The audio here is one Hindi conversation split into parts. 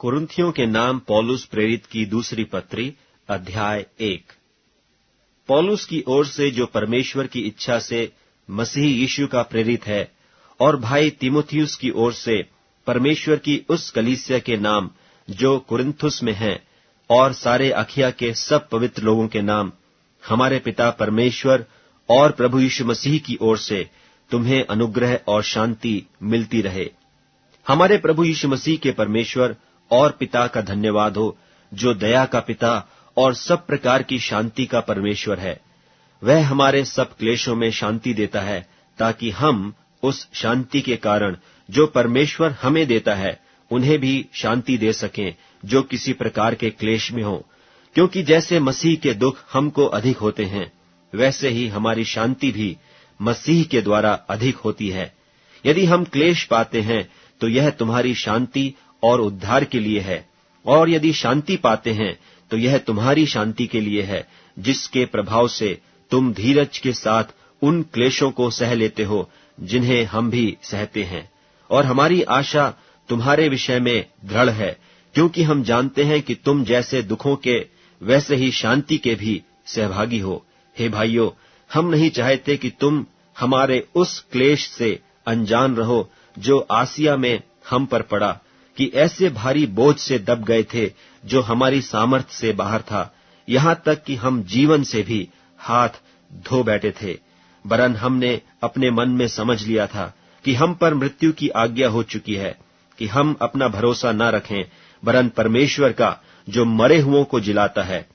कुरिन्थियों के नाम पौलुस प्रेरित की दूसरी पत्री अध्याय 1। पौलुस की ओर से जो परमेश्वर की इच्छा से मसीह यीशु का प्रेरित है, और भाई तीमुथियुस की ओर से परमेश्वर की उस कलीसिया के नाम जो कुरिन्थुस में है, और सारे अखिया के सब पवित्र लोगों के नाम, हमारे पिता परमेश्वर और प्रभु यीशु मसीह की ओर से तुम्हें अनुग्रह और शांति मिलती रहे। हमारे प्रभु यीशु मसीह के परमेश्वर और पिता का धन्यवाद हो, जो दया का पिता और सब प्रकार की शांति का परमेश्वर है। वह हमारे सब क्लेशों में शांति देता है, ताकि हम उस शांति के कारण जो परमेश्वर हमें देता है, उन्हें भी शांति दे सकें जो किसी प्रकार के क्लेश में हो। क्योंकि जैसे मसीह के दुख हमको अधिक होते हैं, वैसे ही हमारी शांति भी मसीह के द्वारा अधिक होती है। यदि हम क्लेश पाते हैं तो यह तुम्हारी शांति और उद्धार के लिए है, और यदि शांति पाते हैं तो यह तुम्हारी शांति के लिए है, जिसके प्रभाव से तुम धीरज के साथ उन क्लेशों को सह लेते हो जिन्हें हम भी सहते हैं। और हमारी आशा तुम्हारे विषय में दृढ़ है, क्योंकि हम जानते हैं कि तुम जैसे दुखों के वैसे ही शांति के भी सहभागी हो। हे भाइयों, हम नहीं चाहते कि तुम हमारे उस क्लेश से अनजान रहो जो आसिया में हम पर पड़ा, कि ऐसे भारी बोझ से दब गए थे जो हमारी सामर्थ्य से बाहर था, यहाँ तक कि हम जीवन से भी हाथ धो बैठे थे। वरन हमने अपने मन में समझ लिया था कि हम पर मृत्यु की आज्ञा हो चुकी है, कि हम अपना भरोसा न रखें, वरन परमेश्वर का जो मरे हुओं को जिलाता है।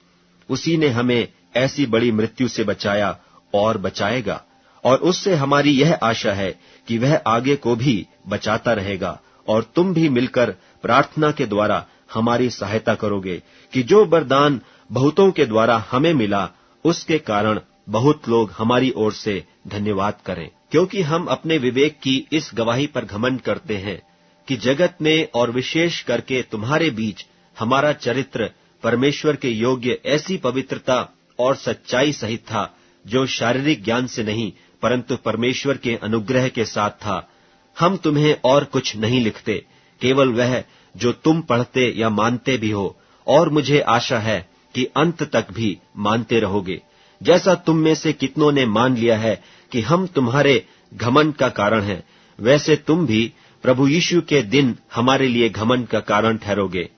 उसी ने हमें ऐसी बड़ी मृत्यु से बचाया और बचाएगा, और उससे हमारी यह आशा है कि वह आगे को भी बचाता रहेगा। और तुम भी मिलकर प्रार्थना के द्वारा हमारी सहायता करोगे, कि जो वरदान बहुतों के द्वारा हमें मिला, उसके कारण बहुत लोग हमारी ओर से धन्यवाद करें। क्योंकि हम अपने विवेक की इस गवाही पर घमंड करते हैं कि जगत में और विशेष करके तुम्हारे बीच हमारा चरित्र परमेश्वर के योग्य ऐसी पवित्रता और सच्चाई सहित था, जो शारीरिक ज्ञान से नहीं परंतु परमेश्वर के अनुग्रह के साथ था। हम तुम्हें और कुछ नहीं लिखते, केवल वह जो तुम पढ़ते या मानते भी हो, और मुझे आशा है कि अंत तक भी मानते रहोगे, जैसा तुम में से कितनों ने मान लिया है कि हम तुम्हारे घमंड का कारण हैं, वैसे तुम भी प्रभु यीशु के दिन हमारे लिए घमंड का कारण ठहरोगे।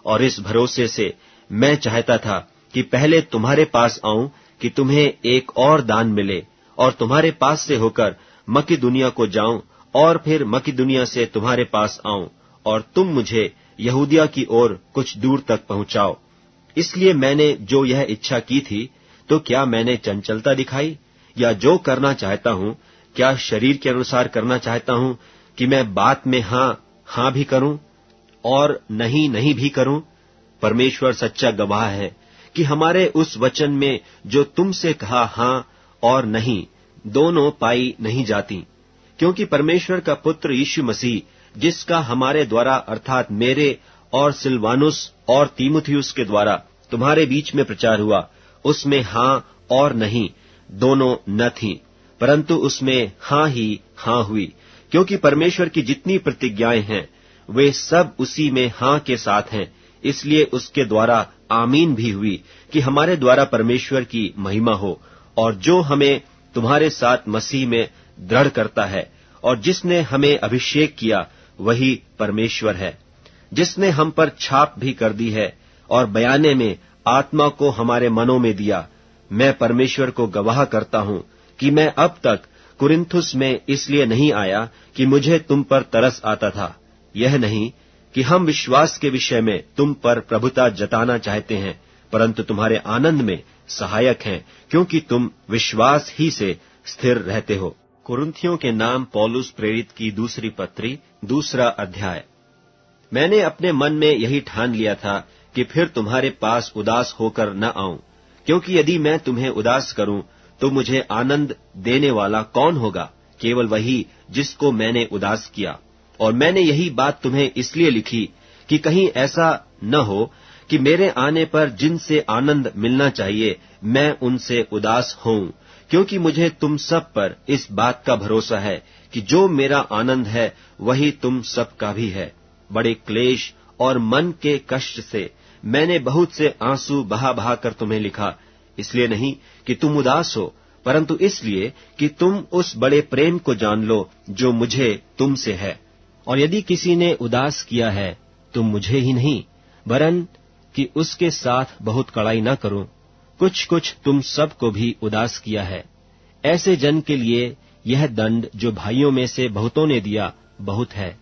और इस भरोसे से मैं चाहता था कि पहले तुम्हारे पास आऊं, कि तुम्हें एक और दान मिले, और तुम्हारे पास से होकर मकिदुनिया को जाऊं, और फिर मकिदुनिया से तुम्हारे पास आऊं, और तुम मुझे यहूदिया की ओर कुछ दूर तक पहुंचाओ। इसलिए मैंने जो यह इच्छा की थी, तो क्या मैंने चंचलता दिखाई? या जो करना चाहता हूं, क्या शरीर के अनुसार करना चाहता हूं कि मैं बात में हां भी करूं और नहीं भी करूं? परमेश्वर सच्चा गवाह है कि हमारे उस वचन में जो तुमसे कहा हां और नहीं, दोनों पाई नहीं जाती। क्योंकि परमेश्वर का पुत्र यीशु मसीह, जिसका हमारे द्वारा अर्थात मेरे और सिलवानुस और तीमुथियुस के द्वारा तुम्हारे बीच में प्रचार हुआ, उसमें हां और नहीं दोनों न थीं, परंतु उसमें हां ही हां हुई। क्योंकि परमेश्वर की जितनी प्रतिज्ञाएं हैं, वे सब उसी में हां के साथ हैं। इसलिए उसके द्वारा आमीन भी हुई, कि हमारे द्वारा परमेश्वर की महिमा हो। और जो हमें तुम्हारे साथ मसीह में दृढ़ करता है, और जिसने हमें अभिषेक किया, वही परमेश्वर है, जिसने हम पर छाप भी कर दी है, और बयाने में आत्मा को हमारे मनों में दिया। मैं परमेश्वर को गवाह करता हूं कि मैं अब तक कुरिन्थुस में इसलिए नहीं आया कि मुझे तुम पर तरस आता था। यह नहीं कि हम विश्वास के विषय में तुम पर प्रभुता जताना चाहते हैं, परंतु तुम्हारे आनंद में सहायक हैं, क्योंकि तुम विश्वास ही से स्थिर रहते हो। कुरिन्थियों के नाम पौलुस प्रेरित की दूसरी पत्री दूसरा अध्याय। मैंने अपने मन में यही ठान लिया था कि फिर तुम्हारे पास उदास होकर न आऊं, क्योंकि यदि मैं तुम्हें उदास करूं तो मुझे आनंद देने वाला कौन होगा? केवल वही जिसको मैंने उदास किया। और मैंने यही बात तुम्हें इसलिए लिखी कि कहीं ऐसा न हो कि मेरे आने पर जिनसे आनंद मिलना चाहिए, मैं उनसे उदास होऊं। क्योंकि मुझे तुम सब पर इस बात का भरोसा है कि जो मेरा आनंद है, वही तुम सब का भी है। बड़े क्लेश और मन के कष्ट से मैंने बहुत से आंसू बहा बहा कर तुम्हें लिखा, इसलिए नहीं कि तुम उदास हो, परंतु इसलिए कि तुम उस बड़े प्रेम को जान लो जो मुझे तुमसे है। और यदि किसी ने उदास किया है तो मुझे ही नहीं, वरन कि उसके साथ बहुत कड़ाई न करूं, कुछ कुछ तुम सबको भी उदास किया है। ऐसे जन के लिए यह दंड जो भाइयों में से बहुतों ने दिया बहुत है,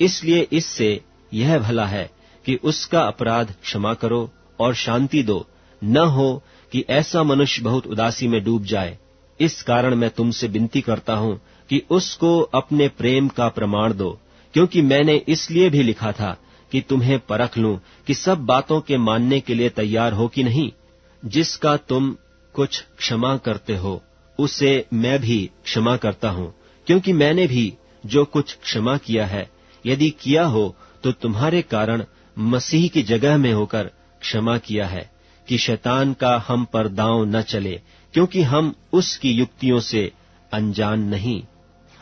इसलिए इससे यह भला है कि उसका अपराध क्षमा करो और शांति दो, न हो कि ऐसा मनुष्य बहुत उदासी में डूब जाए। इस कारण मैं तुमसे विनती करता हूं कि उसको अपने प्रेम का प्रमाण दो, क्योंकि मैंने इसलिए भी लिखा था कि तुम्हें परख लूं कि सब बातों के मानने के लिए तैयार हो कि नहीं। जिसका तुम कुछ क्षमा करते हो उसे मैं भी क्षमा करता हूं, क्योंकि मैंने भी जो कुछ क्षमा किया है, यदि किया हो तो तुम्हारे कारण मसीह की जगह में होकर क्षमा किया है, कि शैतान का हम पर दांव न चले, क्योंकि हम उसकी युक्तियों से अनजान नहीं।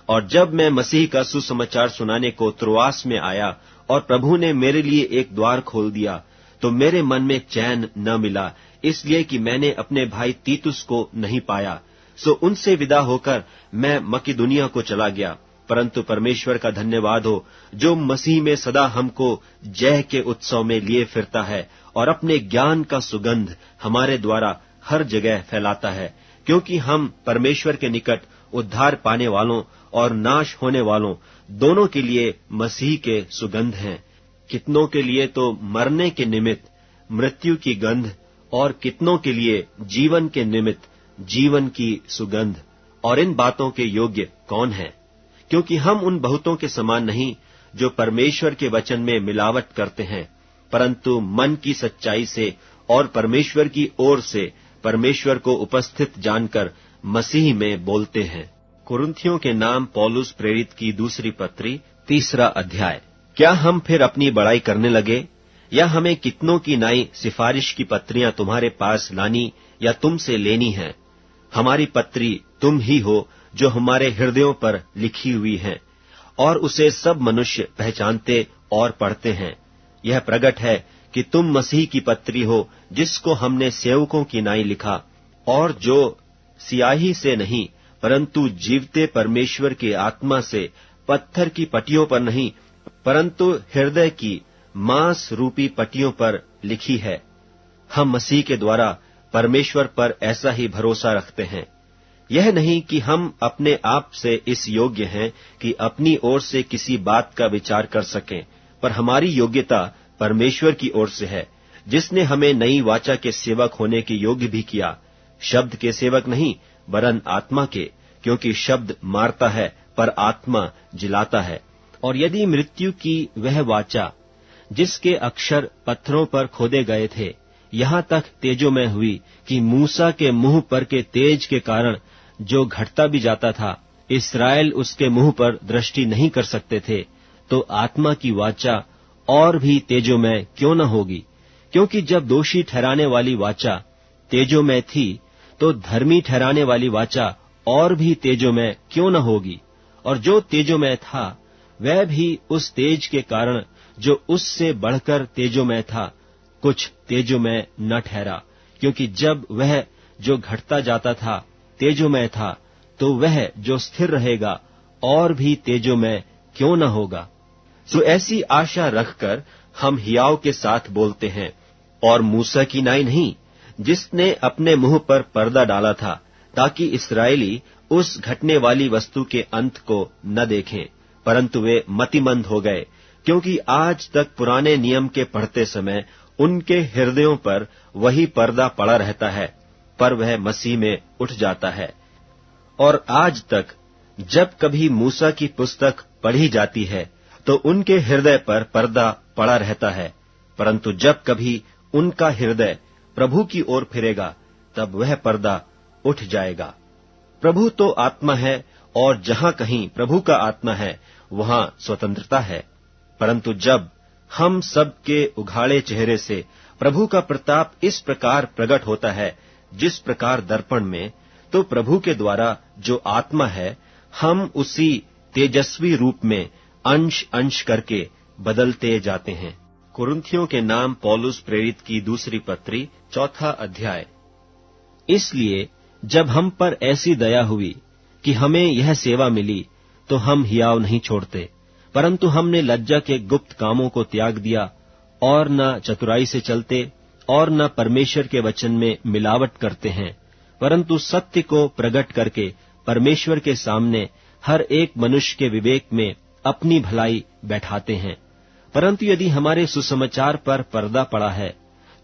और जब मैं मसीह का सुसमाचार सुनाने को त्रोआस में आया और प्रभु ने मेरे लिए एक द्वार खोल दिया, तो मेरे मन में चैन न मिला, इसलिए कि मैंने अपने भाई तीतुस को नहीं पाया। सो उनसे विदा होकर मैं मकिदुनिया को चला गया। परंतु परमेश्वर का धन्यवाद हो, जो मसीह में सदा हमको जय के उत्सव में लिए फिरता है और अपने ज्ञान का सुगंध हमारे द्वारा हर जगह फैलाता है, क्योंकि हम परमेश्वर के निकट उद्धार पाने वालों और नाश होने वालों दोनों के लिए मसीह के सुगंध हैं। कितनों के लिए तो मरने के निमित्त मृत्यु की गंध, और कितनों के लिए जीवन के निमित्त जीवन की सुगंध। और इन बातों के योग्य कौन है? क्योंकि हम उन बहुतों के समान नहीं जो परमेश्वर के वचन में मिलावट करते हैं, परंतु मन की सच्चाई से और परमेश्वर की ओर से परमेश्वर को उपस्थित जानकर मसीह में बोलते हैं। कुरिन्थियों के नाम पौलुस प्रेरित की दूसरी पत्री 3 अध्याय। क्या हम फिर अपनी बड़ाई करने लगे, या हमें कितनों की नई सिफारिश की पत्रियां तुम्हारे पास लानी या तुमसे लेनी है? हमारी पत्री तुम ही हो जो हमारे हृदयों पर लिखी हुई है, और उसे सब मनुष्य पहचानते और पढ़ते हैं। यह प्रगट है कि तुम मसीह की पत्री हो, जिसको हमने सेवकों की नाई लिखा, और जो सियाही से नहीं परंतु जीवते परमेश्वर के आत्मा से पत्थर की पटियों पर नहीं परंतु हृदय की मांस रूपी पटियों पर लिखी है। हम मसीह के द्वारा परमेश्वर पर ऐसा ही भरोसा रखते हैं। यह नहीं कि हम अपने आप से इस योग्य हैं कि अपनी ओर से किसी बात का विचार कर सकें, पर हमारी योग्यता परमेश्वर की ओर से है, जिसने हमें नई वाचा के सेवक होने के योग्य भी किया, शब्द के सेवक नहीं वरन आत्मा के, क्योंकि शब्द मारता है पर आत्मा जिलाता है। और यदि मृत्यु की वह वाचा जिसके अक्षर पत्थरों पर खोदे गए थे यहाँ तक तेजोमय हुई कि मूसा के मुंह पर के तेज के कारण जो घटता भी जाता था, इस्राएल उसके मुंह पर दृष्टि नहीं कर सकते थे, तो आत्मा की वाचा और भी तेजोमय क्यों न होगी? क्योंकि जब दोषी ठहराने वाली वाचा तेजोमय थी, तो धर्मी ठहराने वाली वाचा और भी तेजोमय क्यों न होगी? और जो तेजोमय था वह भी उस तेज के कारण जो उससे बढ़कर तेजोमय था कुछ तेजोमय न ठहरा, क्योंकि जब वह जो घटता जाता था तेजोमय था, तो वह जो स्थिर रहेगा और भी तेजोमय क्यों न होगा? सो ऐसी आशा रखकर हम हियाव के साथ बोलते हैं, और मूसा की नाई नहीं, जिसने अपने मुंह पर पर्दा डाला था, ताकि इस्राएली उस घटने वाली वस्तु के अंत को न देखें, परंतु वे मतिमंद हो गए, क्योंकि आज तक पुराने नियम के पढ़ते समय उनके हृदयों पर वही पर्दा पड़ा रहता है, पर वह मसीह में उठ जाता है। और आज तक जब कभी मूसा की पुस्तक पढ़ी जाती है तो उनके हृदय पर पर्दा पड़ा रहता है, परंतु जब कभी उनका हृदय प्रभु की ओर फिरेगा तब वह पर्दा उठ जाएगा। प्रभु तो आत्मा है, और जहां कहीं प्रभु का आत्मा है वहां स्वतंत्रता है। परंतु जब हम सब के उघाड़े चेहरे से प्रभु का प्रताप इस प्रकार प्रकट होता है जिस प्रकार दर्पण में, तो प्रभु के द्वारा जो आत्मा है हम उसी तेजस्वी रूप में अंश अंश करके बदलते जाते हैं। कुरिन्थियों के नाम पौलुस प्रेरित की दूसरी पत्री 4 अध्याय। इसलिए जब हम पर ऐसी दया हुई कि हमें यह सेवा मिली, तो हम हियाव नहीं छोड़ते, परंतु हमने लज्जा के गुप्त कामों को त्याग दिया और न चतुराई से चलते और न परमेश्वर के वचन में मिलावट करते हैं, परंतु सत्य को प्रकट करके परमेश्वर के सामने हर एक मनुष्य के विवेक में अपनी भलाई बैठाते हैं। परंतु यदि हमारे सुसमाचार पर पर्दा पड़ा है,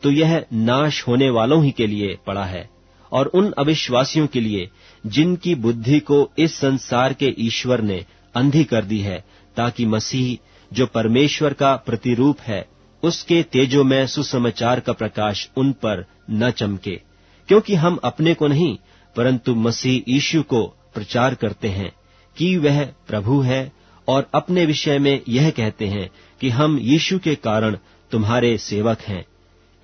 तो यह नाश होने वालों ही के लिए पड़ा है, और उन अविश्वासियों के लिए जिनकी बुद्धि को इस संसार के ईश्वर ने अंधी कर दी है, ताकि मसीह जो परमेश्वर का प्रतिरूप है, उसके तेजोमय सुसमाचार का प्रकाश उन पर न चमके। क्योंकि हम अपने को नहीं, परंतु मसीह यीशु को प्रचार करते हैं कि वह प्रभु है, और अपने विषय में यह कहते हैं कि हम यीशु के कारण तुम्हारे सेवक हैं।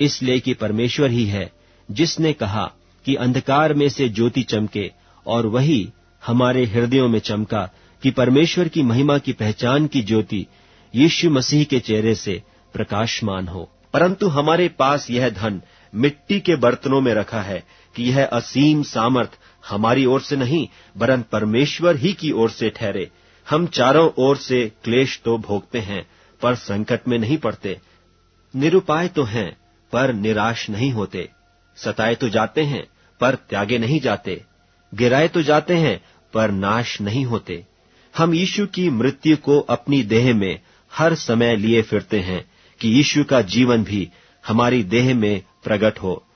इसलिए कि परमेश्वर ही है जिसने कहा कि अंधकार में से ज्योति चमके, और वही हमारे हृदयों में चमका कि परमेश्वर की महिमा की पहचान की ज्योति यीशु मसीह के चेहरे से प्रकाशमान हो। परंतु हमारे पास यह धन मिट्टी के बर्तनों में रखा है कि यह असीम सामर्थ हमारी ओर से नहीं, वरन परमेश्वर ही की ओर से ठहरे। हम चारों ओर से क्लेश तो भोगते हैं, पर संकट में नहीं पड़ते, निरुपाय तो हैं, पर निराश नहीं होते, सताए तो जाते हैं, पर त्यागे नहीं जाते, गिराए तो जाते हैं, पर नाश नहीं होते। हम यीशु की मृत्यु को अपनी देह में हर समय लिए फिरते हैं, कि यीशु का जीवन भी हमारी देह में प्रकट हो।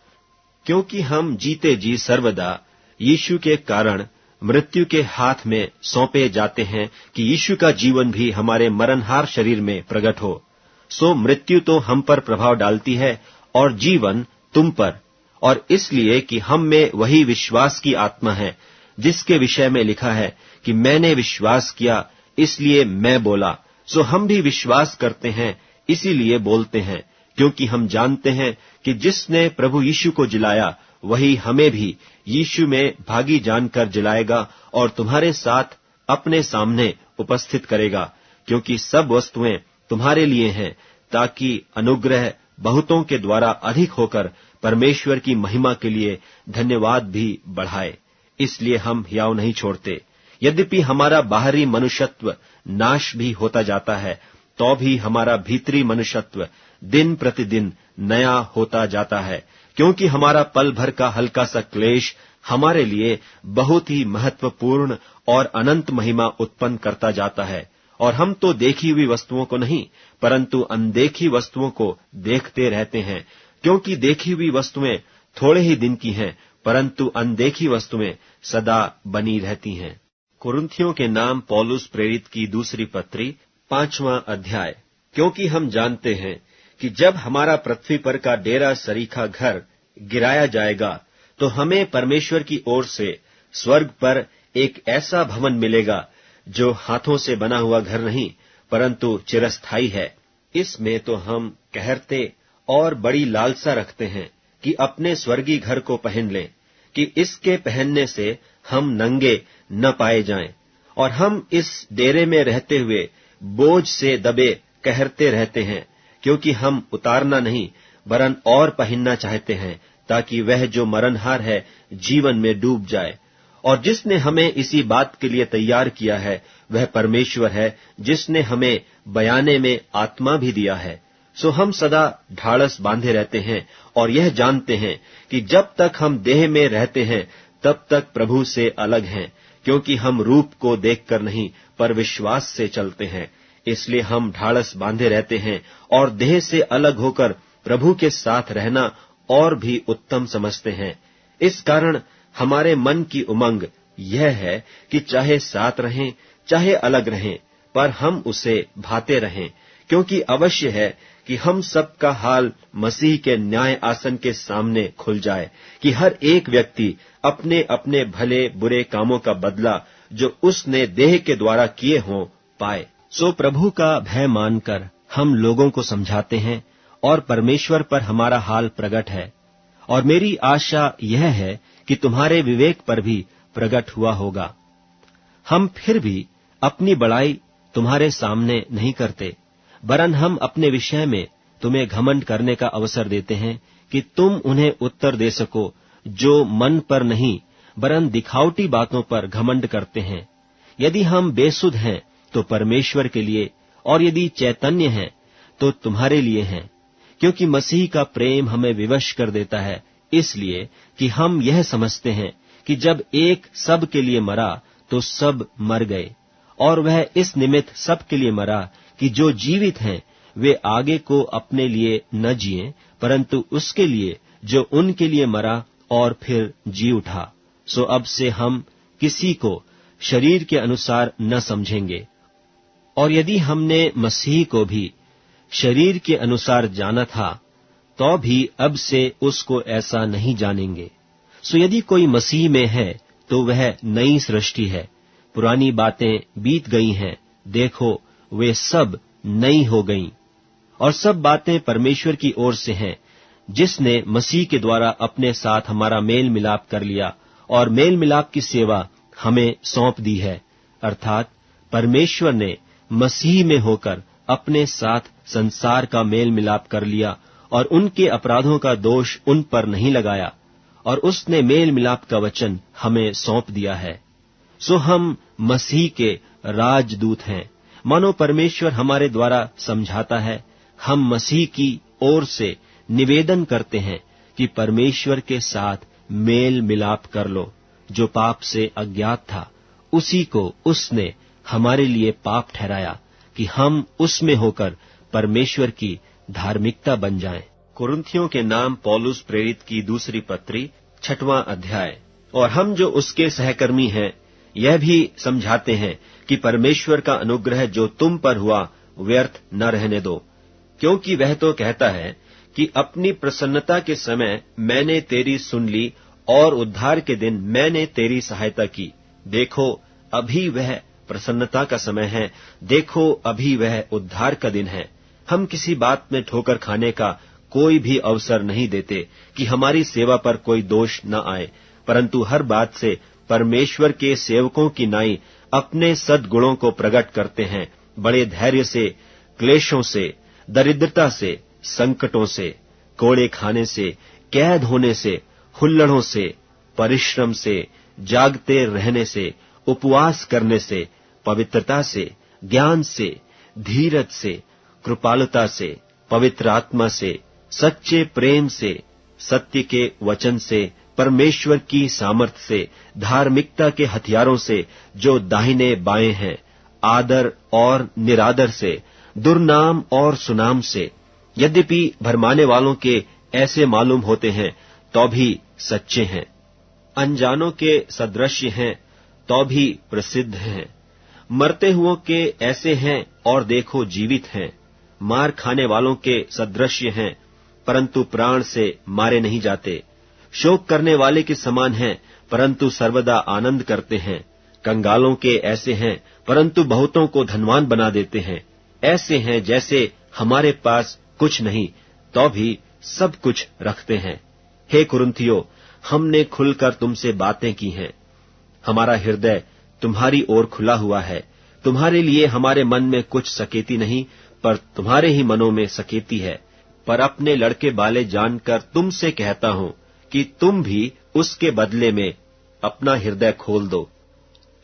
क्योंकि हम जीते जी सर्वदा यीशु के कारण मृत्यु के हाथ में सौंपे जाते हैं, कि यीशु का जीवन भी हमारे मरणहार शरीर में प्रकट हो। सो मृत्यु तो हम पर प्रभाव डालती है, और जीवन तुम पर, और इसलिए कि हम में वही विश्वास की आत्मा है, जिसके विषय में लिखा है कि मैंने विश्वास किया इसलिए मैं बोला। सो हम भी विश्वास करते हैं, इसीलिए बोलते हैं, क्योंकि हम जानते हैं कि जिसने प्रभु यीशु को जिलाया, वही हमें भी यीशु में भागी जानकर जिलाएगा और तुम्हारे साथ अपने सामने उपस्थित करेगा। क्योंकि सब वस्तुएं तुम्हारे लिए हैं, ताकि अनुग्रह बहुतों के द्वारा अधिक होकर परमेश्वर की महिमा के लिए धन्यवाद भी बढ़ाए। इसलिए हम हियाव नहीं छोड़ते। यद्यपि हमारा बाहरी मनुष्यत्व नाश भी होता जाता है, तो भी हमारा भीतरी मनुष्यत्व दिन प्रतिदिन नया होता जाता है। क्योंकि हमारा पल भर का हल्का सा क्लेश हमारे लिए बहुत ही महत्वपूर्ण और अनंत महिमा उत्पन्न करता जाता है। और हम तो देखी हुई वस्तुओं को नहीं, परंतु अनदेखी वस्तुओं को देखते रहते हैं। क्योंकि देखी हुई वस्तुएं थोड़े ही दिन की हैं, परंतु अनदेखी वस्तुएं सदा बनी रहती हैं। कुरिन्थियों के नाम पौलुस प्रेरित की दूसरी पत्री 5वां अध्याय। क्योंकि हम जानते हैं कि जब हमारा पृथ्वी पर का डेरा सरीखा घर गिराया जाएगा, तो हमें परमेश्वर की ओर से स्वर्ग पर एक ऐसा भवन मिलेगा, जो हाथों से बना हुआ घर नहीं, परंतु चिरस्थायी है। इसमें तो हम कहरते और बड़ी लालसा रखते हैं कि अपने स्वर्गीय घर को पहन लें, कि इसके पहनने से हम नंगे न पाए जाएं। और हम इस डेरे में रहते हुए बोझ से दबे कहरते रहते हैं, क्योंकि हम उतारना नहीं, वरन और पहनना चाहते हैं, ताकि वह जो मरणहार है जीवन में डूब जाए। और जिसने हमें इसी बात के लिए तैयार किया है, वह परमेश्वर है, जिसने हमें बयाने में आत्मा भी दिया है। सो हम सदा ढाढ़स बांधे रहते हैं, और यह जानते हैं कि जब तक हम देह में रहते हैं, तब तक प्रभु से अलग हैं। क्योंकि हम रूप को देखकर नहीं, पर विश्वास से चलते हैं। इसलिए हम ढाढ़स बांधे रहते हैं, और देह से अलग होकर प्रभु के साथ रहना और भी उत्तम समझते हैं। इस कारण हमारे मन की उमंग यह है कि चाहे साथ रहें, चाहे अलग रहें, पर हम उसे भाते रहें। क्योंकि अवश्य है कि हम सबका हाल मसीह के न्याय आसन के सामने खुल जाए, कि हर एक व्यक्ति अपने अपने भले बुरे कामों का बदला जो उसने देह के द्वारा किए हों पाए। सो प्रभु का भय मानकर हम लोगों को समझाते हैं, और परमेश्वर पर हमारा हाल प्रकट है। और मेरी आशा यह है कि तुम्हारे विवेक पर भी प्रकट हुआ होगा। हम फिर भी अपनी बड़ाई तुम्हारे सामने नहीं करते, वरन हम अपने विषय में तुम्हें घमंड करने का अवसर देते हैं कि तुम उन्हें उत्तर दे सको, जो मन पर नहीं वरन दिखावटी बातों पर घमंड करते हैं। यदि हम बेसुध हैं तो परमेश्वर के लिए, और यदि चैतन्य हैं तो तुम्हारे लिए हैं, क्योंकि मसीह का प्रेम हमें विवश कर देता है, इसलिए कि हम यह समझते हैं कि जब एक सब के लिए मरा तो सब मर गए, और वह इस निमित्त सब के लिए मरा कि जो जीवित हैं वे आगे को अपने लिए न जिएं, परंतु उसके लिए जो उनके लिए मरा और फिर जी उठा। सो अब से हम किसी को शरीर के अनुसार न समझेंगे। और यदि हमने मसीह को भी शरीर के अनुसार जाना था, तो भी अब से उसको ऐसा नहीं जानेंगे। सो यदि कोई मसीह में है तो वह नई सृष्टि है, पुरानी बातें बीत गई हैं, देखो वे सब नई हो गईं। और सब बातें परमेश्वर की ओर से हैं, जिसने मसीह के द्वारा अपने साथ हमारा मेल मिलाप कर लिया और मेल मिलाप की सेवा हमें सौंप दी है। अर्थात परमेश्वर ने मसीह में होकर अपने साथ संसार का मेल मिलाप कर लिया और उनके अपराधों का दोष उन पर नहीं लगाया, और उसने मेल मिलाप का वचन हमें सौंप दिया है। सो हम मसीह के राजदूत हैं, मानो परमेश्वर हमारे द्वारा समझाता है। हम मसीह की ओर से निवेदन करते हैं कि परमेश्वर के साथ मेल मिलाप कर लो। जो पाप से अज्ञात था, उसी को उसने हमारे लिए पाप ठहराया कि हम उसमें होकर परमेश्वर की धार्मिकता बन जाएं। कुरिन्थियों के नाम पौलुस प्रेरित की दूसरी पत्री 6वां अध्याय। और हम जो उसके सहकर्मी हैं, यह भी समझाते हैं कि परमेश्वर का अनुग्रह जो तुम पर हुआ व्यर्थ न रहने दो, क्योंकि वह तो कहता है कि अपनी प्रसन्नता के समय मैंने तेरी सुन ली और उद्धार के दिन मैंने तेरी सहायता की। देखो अभी वह प्रसन्नता का समय है, देखो अभी वह उद्धार का दिन है। हम किसी बात में ठोकर खाने का कोई भी अवसर नहीं देते कि हमारी सेवा पर कोई दोष न आए, परंतु हर बात से परमेश्वर के सेवकों की नाई अपने सद्गुणों को प्रकट करते हैं, बड़े धैर्य से, क्लेशों से, दरिद्रता से, संकटों से, कोड़े खाने से, कैद होने से, हुल्लड़ों से, परिश्रम से, जागते रहने से, उपवास करने से, पवित्रता से, ज्ञान से, धीरज से, कृपालुता से, पवित्र आत्मा से, सच्चे प्रेम से, सत्य के वचन से, परमेश्वर की सामर्थ से, धार्मिकता के हथियारों से जो दाहिने बाएं हैं, आदर और निरादर से, दुर्नाम और सुनाम से। यद्यपि भरमाने वालों के ऐसे मालूम होते हैं तो भी सच्चे हैं, अनजानों के सदृश्य हैं तो भी प्रसिद्ध हैं, मरते हुओं के ऐसे हैं और देखो जीवित हैं, मार खाने वालों के सदृश्य हैं परंतु प्राण से मारे नहीं जाते, शोक करने वाले के समान हैं परंतु सर्वदा आनंद करते हैं, कंगालों के ऐसे हैं परंतु बहुतों को धनवान बना देते हैं, ऐसे हैं जैसे हमारे पास कुछ नहीं तो भी सब कुछ रखते हैं। हे कुरिन्थियों, हमने खुलकर तुमसे बातें की हैं, हमारा हृदय तुम्हारी ओर खुला हुआ है, तुम्हारे लिए हमारे मन में कुछ सकेती नहीं पर तुम्हारे ही मनों में सकेती है। पर अपने लड़के बाले जानकर तुमसे कहता हूं कि तुम भी उसके बदले में अपना हृदय खोल दो।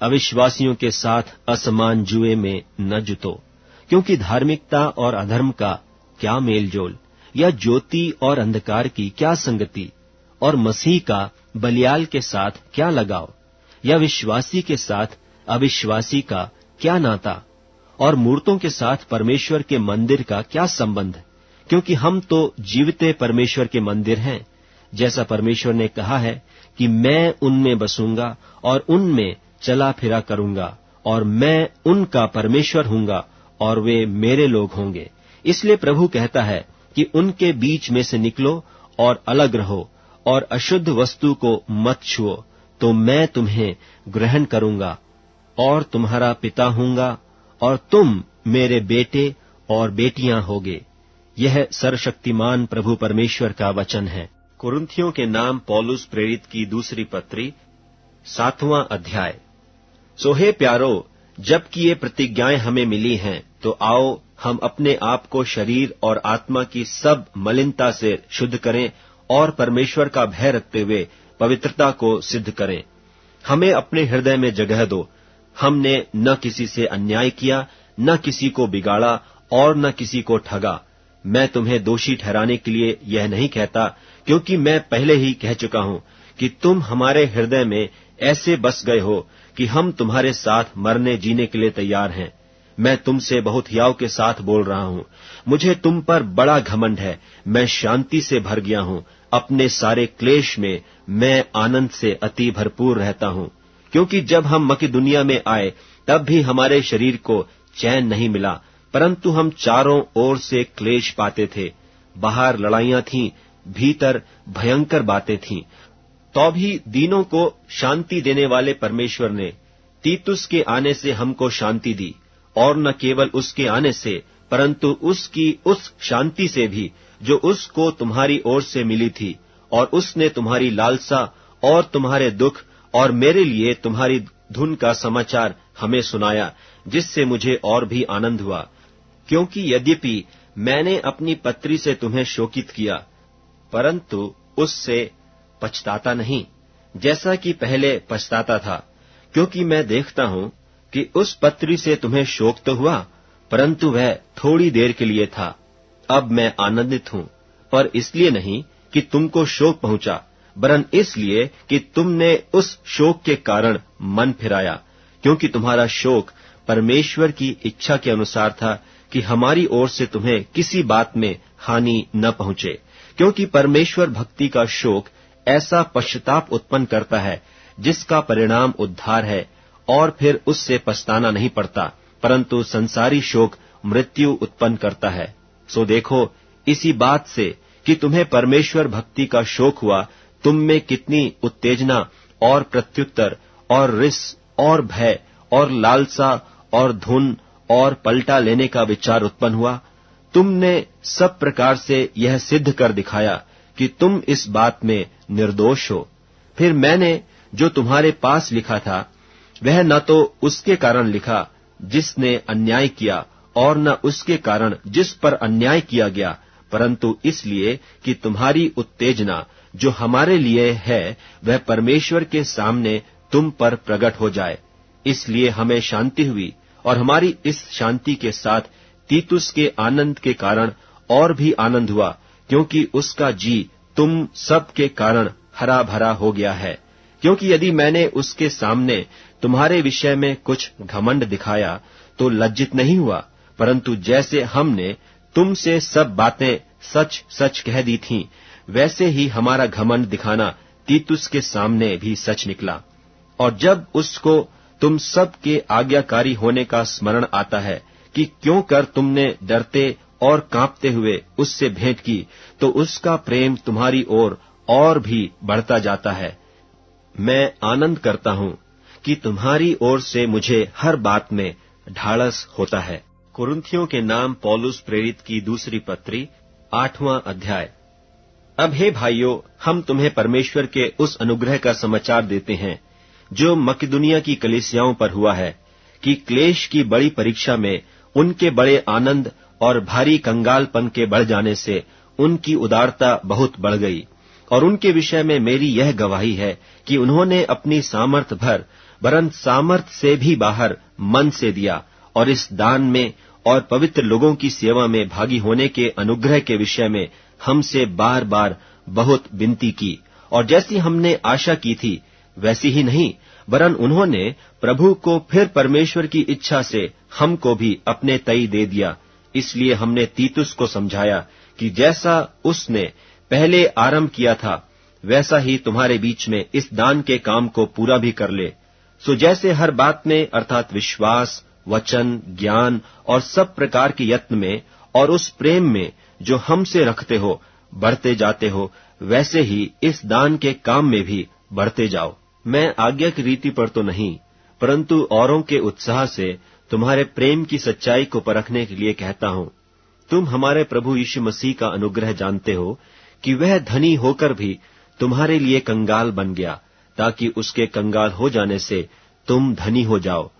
अविश्वासियों के साथ असमान जुए में न जुतो, क्योंकि धार्मिकता और अधर्म का क्या मेलजोल, या ज्योति और अंधकार की क्या संगति, और मसीह का बलियाल के साथ क्या लगाव, या विश्वासी के साथ अविश्वासी का क्या नाता, और मूर्तों के साथ परमेश्वर के मंदिर का क्या संबंध, क्योंकि हम तो जीवते परमेश्वर के मंदिर हैं। जैसा परमेश्वर ने कहा है कि मैं उनमें बसूंगा और उनमें चला फिरा करूंगा, और मैं उनका परमेश्वर हूंगा और वे मेरे लोग होंगे। इसलिए प्रभु कहता है कि उनके बीच में से निकलो और अलग रहो, और अशुद्ध वस्तु को मत छुओ, तो मैं तुम्हें ग्रहण करूंगा और तुम्हारा पिता हूंगा, और तुम मेरे बेटे और बेटियां होगे। यह सर्वशक्तिमान प्रभु परमेश्वर का वचन है। कुरिन्थियों के नाम पौलुस प्रेरित की दूसरी पत्री 7वां अध्याय। सो हे प्यारो, जबकि ये प्रतिज्ञाएं हमें मिली हैं, तो आओ हम अपने आप को शरीर और आत्मा की सब मलिनता से शुद्ध करें और परमेश्वर का भय रखते हुए पवित्रता को सिद्ध करें। हमें अपने हृदय में जगह दो। हमने न किसी से अन्याय किया, न किसी को बिगाड़ा और न किसी को ठगा। मैं तुम्हें दोषी ठहराने के लिए यह नहीं कहता, क्योंकि मैं पहले ही कह चुका हूं कि तुम हमारे हृदय में ऐसे बस गए हो कि हम तुम्हारे साथ मरने जीने के लिए तैयार हैं। मैं तुमसे बहुत हियाव के साथ बोल रहा हूं। मुझे तुम पर बड़ा घमंड है। मैं शांति से भर गया हूं। अपने सारे क्लेश में मैं आनंद से अति भरपूर रहता हूं, क्योंकि जब हम मकिदुनिया में आए तब भी हमारे शरीर को चैन नहीं मिला, परंतु हम चारों ओर से क्लेश पाते थे। बाहर लड़ाइयां थीं, भीतर भयंकर बातें थीं। तो भी दीनों को शांति देने वाले परमेश्वर ने तीतुस के आने से हमको शांति दी, और न केवल उसके आने से, परंतु उसकी उस शांति से भी जो उसको तुम्हारी ओर से मिली थी। और उसने तुम्हारी लालसा और तुम्हारे दुख और मेरे लिए तुम्हारी धुन का समाचार हमें सुनाया, जिससे मुझे और भी आनंद हुआ। क्योंकि यद्यपि मैंने अपनी पत्री से तुम्हें शोकित किया, परंतु उससे पछताता नहीं, जैसा कि पहले पछताता था। क्योंकि मैं देखता हूं कि उस पत्री से तुम्हें शोक तो हुआ, परंतु वह थोड़ी देर के लिए था। अब मैं आनंदित हूं, पर इसलिए नहीं कि तुमको शोक पहुंचा, वरन इसलिए कि तुमने उस शोक के कारण मन फिराया, क्योंकि तुम्हारा शोक परमेश्वर की इच्छा के अनुसार था कि हमारी ओर से तुम्हें किसी बात में हानि न पहुंचे। क्योंकि परमेश्वर भक्ति का शोक ऐसा पश्चाताप उत्पन्न करता है, जिसका परिणाम उद्धार है, और फिर उससे पछताना नहीं पड़ता, परंतु संसारी शोक मृत्यु उत्पन्न करता है। सो देखो, इसी बात से कि तुम्हें परमेश्वर भक्ति का शोक हुआ, तुम में कितनी उत्तेजना और प्रत्युत्तर और रिस और भय और लालसा और धुन और पलटा लेने का विचार उत्पन्न हुआ। तुमने सब प्रकार से यह सिद्ध कर दिखाया कि तुम इस बात में निर्दोष हो। फिर मैंने जो तुम्हारे पास लिखा था, वह न तो उसके कारण लिखा जिसने अन्याय किया, और न उसके कारण जिस पर अन्याय किया गया, परंतु इसलिए कि तुम्हारी उत्तेजना जो हमारे लिए है, वह परमेश्वर के सामने तुम पर प्रकट हो जाए। इसलिए हमें शांति हुई, और हमारी इस शांति के साथ तीतुस के आनंद के कारण और भी आनंद हुआ, क्योंकि उसका जी तुम सब के कारण हरा भरा हो गया है। क्योंकि यदि मैंने उसके सामने तुम्हारे विषय में कुछ घमंड दिखाया, तो लज्जित नहीं हुआ, परंतु जैसे हमने तुमसे सब बातें सच सच कह दी थीं, वैसे ही हमारा घमंड दिखाना तीतुस के सामने भी सच निकला। और जब उसको तुम सब के आज्ञाकारी होने का स्मरण आता है कि क्यों कर तुमने डरते और कांपते हुए उससे भेंट की, तो उसका प्रेम तुम्हारी ओर और भी बढ़ता जाता है। मैं आनंद करता हूं कि तुम्हारी ओर से मुझे हर बात में ढाढ़स होता है। कुरिन्थियों के नाम पौलुस प्रेरित की दूसरी पत्री, 8वां अध्याय। अब हे भाइयों, हम तुम्हें परमेश्वर के उस अनुग्रह का समाचार देते हैं जो मकिदुनिया की कलीसियाओं पर हुआ है, कि क्लेश की बड़ी परीक्षा में उनके बड़े आनंद और भारी कंगालपन के बढ़ जाने से उनकी उदारता बहुत बढ़ गई। और उनके विषय में मेरी यह गवाही है कि उन्होंने अपनी सामर्थ भर, वरन सामर्थ से भी बाहर मन से दिया, और इस दान में और पवित्र लोगों की सेवा में भागी होने के अनुग्रह के विषय में हमसे बार बार बहुत विनती की। और जैसी हमने आशा की थी वैसी ही नहीं, वरन उन्होंने प्रभु को फिर परमेश्वर की इच्छा से हमको भी अपने तई दे दिया। इसलिए हमने तीतुस को समझाया कि जैसा उसने पहले आरंभ किया था, वैसा ही तुम्हारे बीच में इस दान के काम को पूरा भी कर ले। सो जैसे हर बात में, अर्थात विश्वास, वचन, ज्ञान और सब प्रकार के यत्न में और उस प्रेम में जो हमसे रखते हो बढ़ते जाते हो, वैसे ही इस दान के काम में भी बढ़ते जाओ। मैं आज्ञा की रीति पर तो नहीं, परंतु औरों के उत्साह से तुम्हारे प्रेम की सच्चाई को परखने के लिए कहता हूं। तुम हमारे प्रभु यीशु मसीह का अनुग्रह जानते हो कि वह धनी होकर भी तुम्हारे लिए कंगाल बन गया, ताकि उसके कंगाल हो जाने से तुम धनी हो जाओ।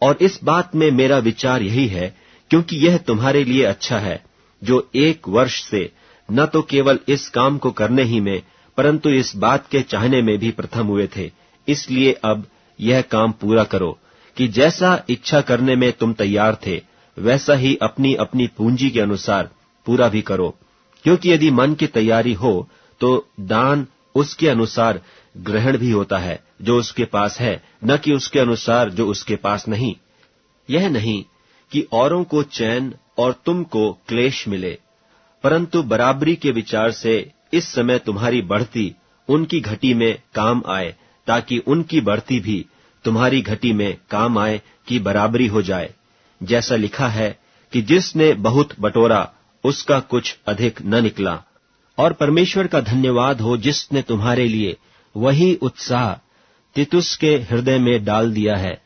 और इस बात में मेरा विचार यही है क्योंकि यह तुम्हारे लिए अच्छा है, जो 1 वर्ष से न तो केवल इस काम को करने ही में, परंतु इस बात के चाहने में भी प्रथम हुए थे। इसलिए अब यह काम पूरा करो कि जैसा इच्छा करने में तुम तैयार थे, वैसा ही अपनी अपनी पूंजी के अनुसार पूरा भी करो। क्योंकि यदि मन की तैयारी हो तो दान उसके अनुसार ग्रहण भी होता है जो उसके पास है, न कि उसके अनुसार जो उसके पास नहीं। यह नहीं कि औरों को चैन और तुमको क्लेश मिले, परंतु बराबरी के विचार से इस समय तुम्हारी बढ़ती उनकी घटी में काम आए, ताकि उनकी बढ़ती भी तुम्हारी घटी में काम आए कि बराबरी हो जाए। जैसा लिखा है कि जिसने बहुत बटोरा उसका कुछ अधिक न निकला। और परमेश्वर का धन्यवाद हो जिसने तुम्हारे लिए वही उत्साह तीतुस के हृदय में डाल दिया है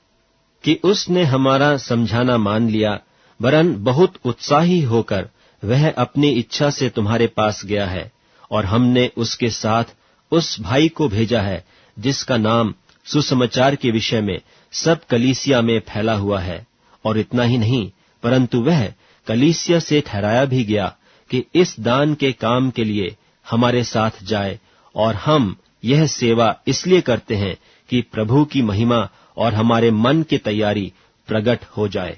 कि उसने हमारा समझाना मान लिया, वरन बहुत उत्साही होकर वह अपनी इच्छा से तुम्हारे पास गया है। और हमने उसके साथ उस भाई को भेजा है जिसका नाम सुसमाचार के विषय में सब कलीसिया में फैला हुआ है। और इतना ही नहीं, परंतु वह कलीसिया से ठहराया भी गया कि इस दान के काम के लिए हमारे साथ जाए। और हम यह सेवा इसलिए करते हैं कि प्रभु की महिमा और हमारे मन की तैयारी प्रकट हो जाए।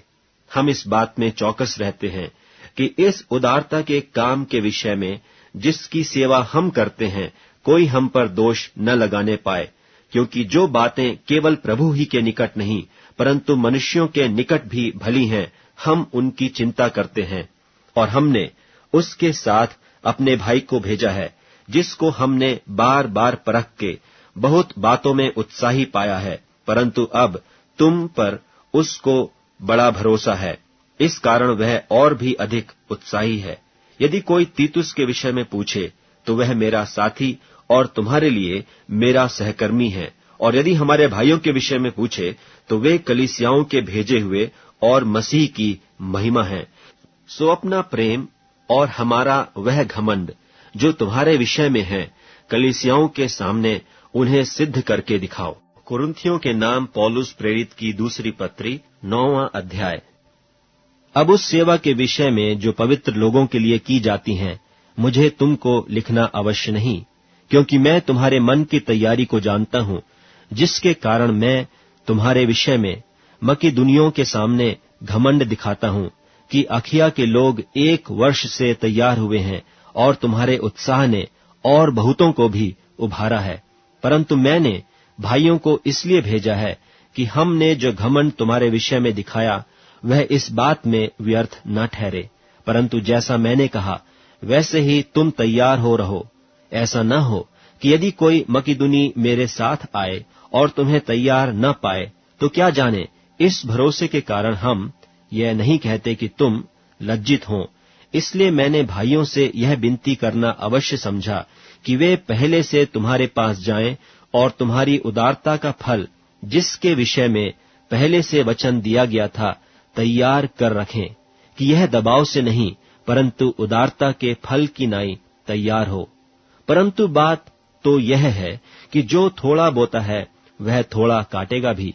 हम इस बात में चौकस रहते हैं कि इस उदारता के काम के विषय में जिसकी सेवा हम करते हैं, कोई हम पर दोष न लगाने पाए, क्योंकि जो बातें केवल प्रभु ही के निकट नहीं परंतु मनुष्यों के निकट भी भली हैं, हम उनकी चिंता करते हैं। और हमने उसके साथ अपने भाई को भेजा है, जिसको हमने बार बार परख के बहुत बातों में उत्साही पाया है, परंतु अब तुम पर उसको बड़ा भरोसा है, इस कारण वह और भी अधिक उत्साही है। यदि कोई तीतुस के विषय में पूछे तो वह मेरा साथी और तुम्हारे लिए मेरा सहकर्मी है, और यदि हमारे भाइयों के विषय में पूछे तो वे कलीसियाओं के भेजे हुए और मसीह की महिमा है। सो अपना प्रेम और हमारा वह घमंड जो तुम्हारे विषय में है, कलीसियाओं के सामने उन्हें सिद्ध करके दिखाओ। कुरिन्थियों के नाम पौलुस प्रेरित की दूसरी पत्री 9वां अध्याय। अब उस सेवा के विषय में जो पवित्र लोगों के लिए की जाती हैं, मुझे तुमको लिखना अवश्य नहीं, क्योंकि मैं तुम्हारे मन की तैयारी को जानता हूं, जिसके कारण मैं तुम्हारे विषय में मकिदुनियों के सामने घमंड दिखाता हूं कि अखिया के लोग 1 वर्ष से तैयार हुए हैं, और तुम्हारे उत्साह ने और बहुतों को भी उभारा है। परंतु मैंने भाइयों को इसलिए भेजा है कि हमने जो घमंड तुम्हारे विषय में दिखाया वह इस बात में व्यर्थ न ठहरे, परंतु जैसा मैंने कहा वैसे ही तुम तैयार हो रहो। ऐसा न हो कि यदि कोई मकिदुनी मेरे साथ आए और तुम्हें तैयार न पाए, तो क्या जाने, इस भरोसे के कारण हम यह नहीं कहते कि तुम लज्जित हो। इसलिए मैंने भाइयों से यह विनती करना अवश्य समझा कि वे पहले से तुम्हारे पास जाएं और तुम्हारी उदारता का फल, जिसके विषय में पहले से वचन दिया गया था, तैयार कर रखें, कि यह दबाव से नहीं परंतु उदारता के फल की नाई तैयार हो। परंतु बात तो यह है कि जो थोड़ा बोता है वह थोड़ा काटेगा भी,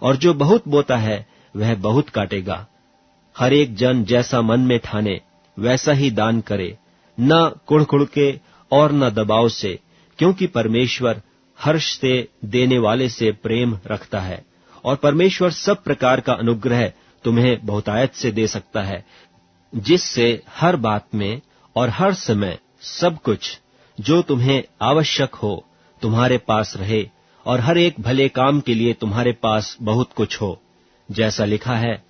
और जो बहुत बोता है वह बहुत काटेगा। हर एक जन जैसा मन में ठाने वैसा ही दान करे, न कुढ़कुढ़ के और न दबाव से, क्योंकि परमेश्वर हर्ष से देने वाले से प्रेम रखता है। और परमेश्वर सब प्रकार का अनुग्रह तुम्हें बहुतायत से दे सकता है, जिससे हर बात में और हर समय सब कुछ जो तुम्हें आवश्यक हो तुम्हारे पास रहे, और हर एक भले काम के लिए तुम्हारे पास बहुत कुछ हो। जैसा लिखा है,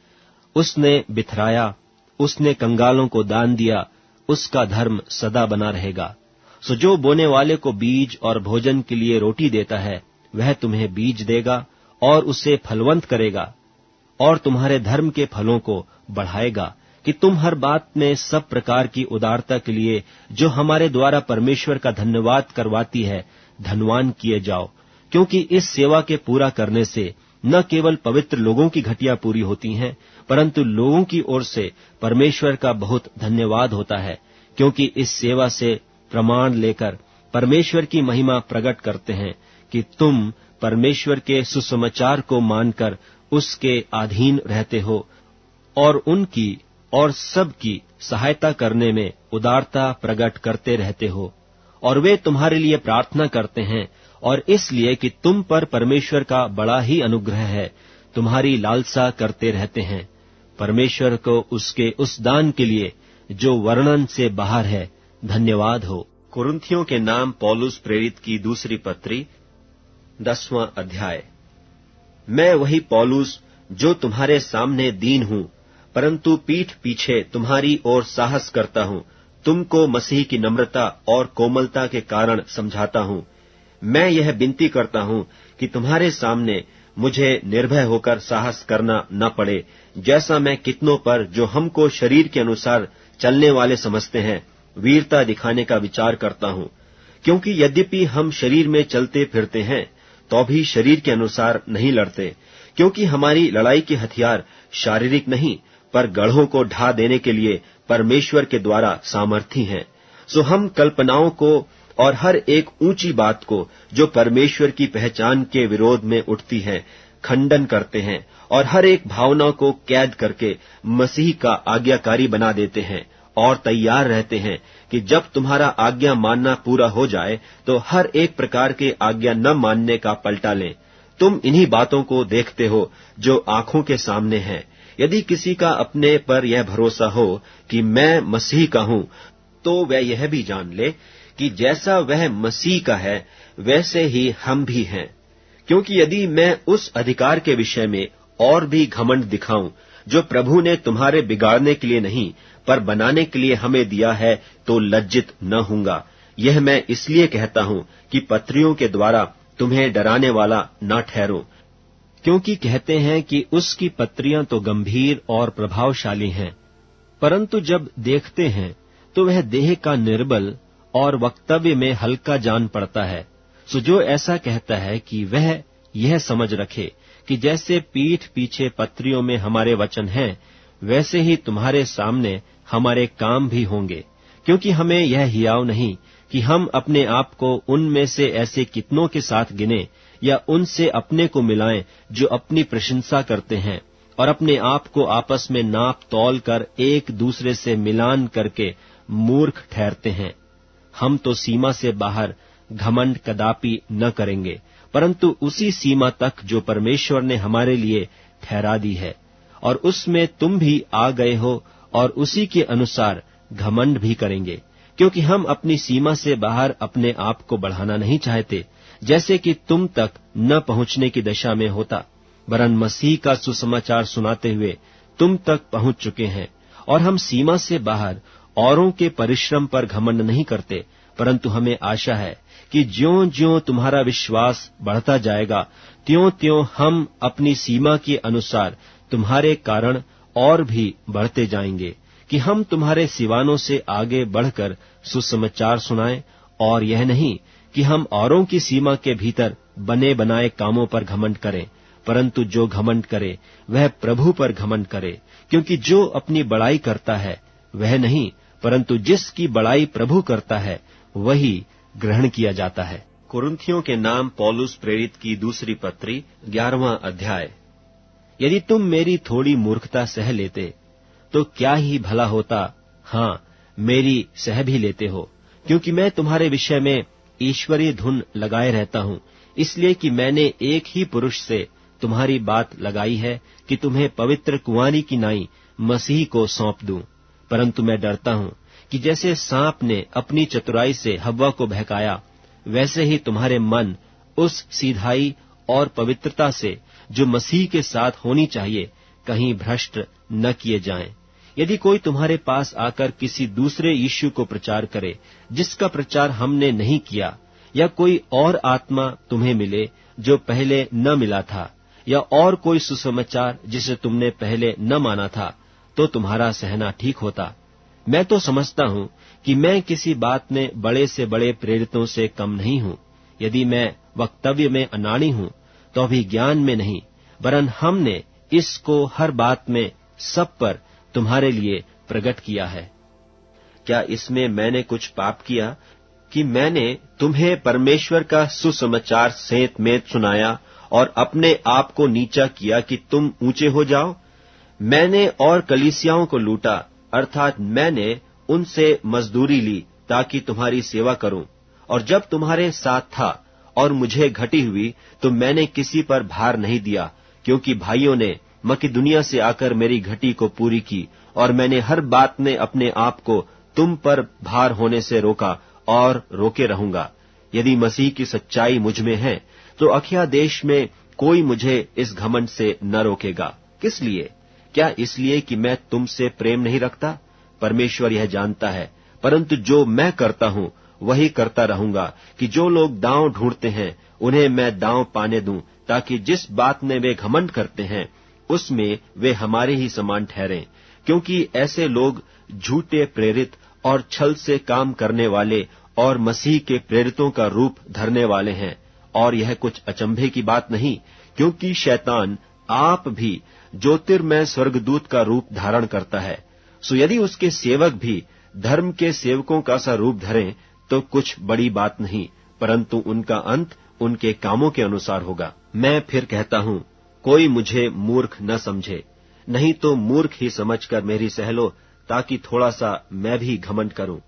उसने बिथराया, उसने कंगालों को दान दिया, उसका धर्म सदा बना रहेगा। सो जो बोने वाले को बीज और भोजन के लिए रोटी देता है, वह तुम्हें बीज देगा और उसे फलवंत करेगा, और तुम्हारे धर्म के फलों को बढ़ाएगा, कि तुम हर बात में सब प्रकार की उदारता के लिए, जो हमारे द्वारा परमेश्वर का धन्यवाद करवाती है, धनवान किए जाओ। क्योंकि इस सेवा के पूरा करने से न केवल पवित्र लोगों की घटिया पूरी होती हैं, परंतु लोगों की ओर से परमेश्वर का बहुत धन्यवाद होता है, क्योंकि इस सेवा से प्रमाण लेकर परमेश्वर की महिमा प्रकट करते हैं कि तुम परमेश्वर के सुसमाचार को मानकर उसके अधीन रहते हो, और उनकी और सबकी सहायता करने में उदारता प्रकट करते रहते हो, और वे तुम्हारे लिए प्रार्थना करते हैं, और इसलिए कि तुम पर परमेश्वर का बड़ा ही अनुग्रह है, तुम्हारी लालसा करते रहते हैं। परमेश्वर को उसके उस दान के लिए जो वर्णन से बाहर है धन्यवाद हो। कुरिन्थियों के नाम पौलुस प्रेरित की दूसरी पत्री 10वां अध्याय। मैं वही पौलुस जो तुम्हारे सामने दीन हूं, परंतु पीठ पीछे तुम्हारी ओर साहस करता हूं, तुमको मसीह की नम्रता और कोमलता के कारण समझाता हूं। मैं यह विनती करता हूं कि तुम्हारे सामने मुझे निर्भय होकर साहस करना न पड़े, जैसा मैं कितनों पर जो हमको शरीर के अनुसार चलने वाले समझते हैं वीरता दिखाने का विचार करता हूं। क्योंकि यद्यपि हम शरीर में चलते फिरते हैं तो भी शरीर के अनुसार नहीं लड़ते, क्योंकि हमारी लड़ाई के हथियार शारीरिक नहीं पर गढ़ों को ढा देने के लिए परमेश्वर के द्वारा सामर्थी हैं। सो हम कल्पनाओं को और हर एक ऊंची बात को जो परमेश्वर की पहचान के विरोध में उठती है खंडन करते हैं, और हर एक भावना को कैद करके मसीह का आज्ञाकारी बना देते हैं, और तैयार रहते हैं कि जब तुम्हारा आज्ञा मानना पूरा हो जाए तो हर एक प्रकार के आज्ञा न मानने का पलटा लें। तुम इन्हीं बातों को देखते हो जो आंखों के सामने है। यदि किसी का अपने पर यह भरोसा हो कि मैं मसीह का हूं, तो वह यह भी जान ले कि जैसा वह मसीह का है वैसे ही हम भी हैं। क्योंकि यदि मैं उस अधिकार के विषय में और भी घमंड दिखाऊं जो प्रभु ने तुम्हारे बिगाड़ने के लिए नहीं पर बनाने के लिए हमें दिया है, तो लज्जित न होऊंगा। यह मैं इसलिए कहता हूं कि पत्रियों के द्वारा तुम्हें डराने वाला न ठहरूं, क्योंकि कहते हैं कि उसकी पत्रियां तो गंभीर और प्रभावशाली हैं, परंतु जब देखते हैं तो वह देह का निर्बल और वक्तव्य में हल्का जान पड़ता है। सो जो ऐसा कहता है कि वह यह समझ रखे कि जैसे पीठ पीछे पत्रियों में हमारे वचन हैं, वैसे ही तुम्हारे सामने हमारे काम भी होंगे। क्योंकि हमें यह हियाव नहीं कि हम अपने आप को उनमें से ऐसे कितनों के साथ गिने या उनसे अपने को मिलाएं जो अपनी प्रशंसा करते हैं और अपने आप को आपस में नाप तौल कर एक दूसरे से मिलान करके मूर्ख ठहरते हैं। हम तो सीमा से बाहर घमंड कदापि न करेंगे, परंतु उसी सीमा तक जो परमेश्वर ने हमारे लिए ठहरा दी है, और उसमें तुम भी आ गए हो, और उसी के अनुसार घमंड भी करेंगे। क्योंकि हम अपनी सीमा से बाहर अपने आप को बढ़ाना नहीं चाहते, जैसे कि तुम तक न पहुंचने की दशा में होता, वरन मसीह का सुसमाचार सुनाते हुए तुम तक पहुंच चुके हैं। और हम सीमा से बाहर औरों के परिश्रम पर घमंड नहीं करते, परंतु हमें आशा है कि ज्यों-ज्यों तुम्हारा विश्वास बढ़ता जाएगा, त्यों-त्यों हम अपनी सीमा के अनुसार तुम्हारे कारण और भी बढ़ते जाएंगे, कि हम तुम्हारे सिवानों से आगे बढ़कर सुसमाचार सुनाएं। और यह नहीं कि हम औरों की सीमा के भीतर बने बनाए कामों पर घमंड करें, परंतु जो घमंड करे वह प्रभु पर घमंड करे। क्योंकि जो अपनी बड़ाई करता है वह नहीं, परंतु जिसकी बड़ाई प्रभु करता है वही ग्रहण किया जाता है। कुरिन्थियों के नाम पौलुस प्रेरित की दूसरी पत्री 11वां अध्याय। यदि तुम मेरी थोड़ी मूर्खता सह लेते तो क्या ही भला होता। हाँ, मेरी सह भी लेते हो, क्योंकि मैं तुम्हारे विषय में ईश्वरीय धुन लगाए रहता हूँ, इसलिए कि मैंने एक ही पुरुष से तुम्हारी बात लगाई है कि तुम्हें पवित्र कुंवारी की नाई मसीह को सौंप दूं। परंतु मैं डरता हूँ कि जैसे सांप ने अपनी चतुराई से हव्वा को बहकाया, वैसे ही तुम्हारे मन उस सीधाई और पवित्रता से जो मसीह के साथ होनी चाहिए कहीं भ्रष्ट न किए जाएं। यदि कोई तुम्हारे पास आकर किसी दूसरे यीशु को प्रचार करे जिसका प्रचार हमने नहीं किया, या कोई और आत्मा तुम्हें मिले जो पहले न मिला था, या और कोई सुसमाचार जिसे तुमने पहले न माना था, तो तुम्हारा सहना ठीक होता। मैं तो समझता हूँ कि मैं किसी बात में बड़े से बड़े प्रेरितों से कम नहीं हूँ। यदि मैं वक्तव्य में अनाड़ी हूँ तो अभी ज्ञान में नहीं, वरन हमने इसको हर बात में सब पर तुम्हारे लिए प्रकट किया है। क्या इसमें मैंने कुछ पाप किया कि मैंने तुम्हें परमेश्वर का सुसमाचार सेंत मेत सुनाया और अपने आप को नीचा किया कि तुम ऊंचे हो जाओ? मैंने और कलीसियाओं को लूटा, अर्थात मैंने उनसे मजदूरी ली ताकि तुम्हारी सेवा करूं, और जब तुम्हारे साथ था और मुझे घटी हुई तो मैंने किसी पर भार नहीं दिया, क्योंकि भाइयों ने मकिदुनिया से आकर मेरी घटी को पूरी की, और मैंने हर बात में अपने आप को तुम पर भार होने से रोका और रोके रहूंगा। यदि मसीह की सच्चाई मुझ में है तो अखिया देश में कोई मुझे इस घमंड से न रोकेगा। किस लिए? क्या इसलिए कि मैं तुमसे प्रेम नहीं रखता? परमेश्वर यह जानता है, परंतु जो मैं करता हूं वही करता रहूंगा कि जो लोग दांव ढूंढते हैं उन्हें मैं दांव पाने दूं, ताकि जिस बात में वे घमंड करते हैं उसमें वे हमारे ही समान ठहरें। क्योंकि ऐसे लोग झूठे प्रेरित और छल से काम करने वाले और मसीह के प्रेरितों का रूप धरने वाले हैं। और यह कुछ अचंभे की बात नहीं, क्योंकि शैतान आप भी ज्योतिर्मय स्वर्गदूत का रूप धारण करता है। सो यदि उसके सेवक भी धर्म के सेवकों का सा रूप धरें तो कुछ बड़ी बात नहीं, परंतु उनका अंत उनके कामों के अनुसार होगा। मैं फिर कहता हूं, कोई मुझे मूर्ख न समझे, नहीं तो मूर्ख ही समझकर मेरी सह लो, ताकि थोड़ा सा मैं भी घमंड करूं।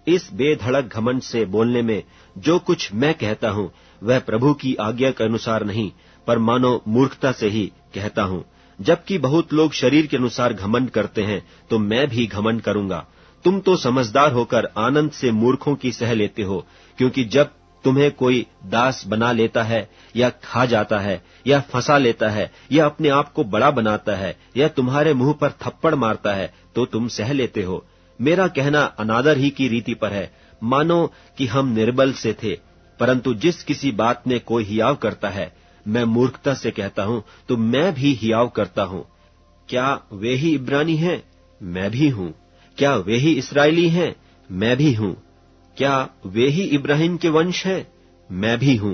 इस बेधड़क घमंड से बोलने में जो कुछ मैं कहता हूं वह प्रभु की आज्ञा के अनुसार नहीं, पर मानो मूर्खता से ही कहता हूं। जबकि बहुत लोग शरीर के अनुसार घमंड करते हैं तो मैं भी घमंड करूंगा। तुम तो समझदार होकर आनंद से मूर्खों की सह लेते हो, क्योंकि जब तुम्हें कोई दास बना लेता है या खा जाता है या फंसा लेता है या अपने आप को बड़ा बनाता है या तुम्हारे मुंह पर थप्पड़ मारता है तो तुम सह लेते हो। मेरा कहना अनादर ही की रीति पर है, मानो कि हम निर्बल से थे, परंतु जिस किसी बात में कोई हियाव करता है, मैं मूर्खता से कहता हूं तो मैं भी हियाव करता हूं। क्या वे ही इब्रानी हैं? मैं भी हूं। क्या वे ही इस्राएली हैं? मैं भी हूं। क्या वे ही इब्राहिम के वंश हैं? मैं भी हूं।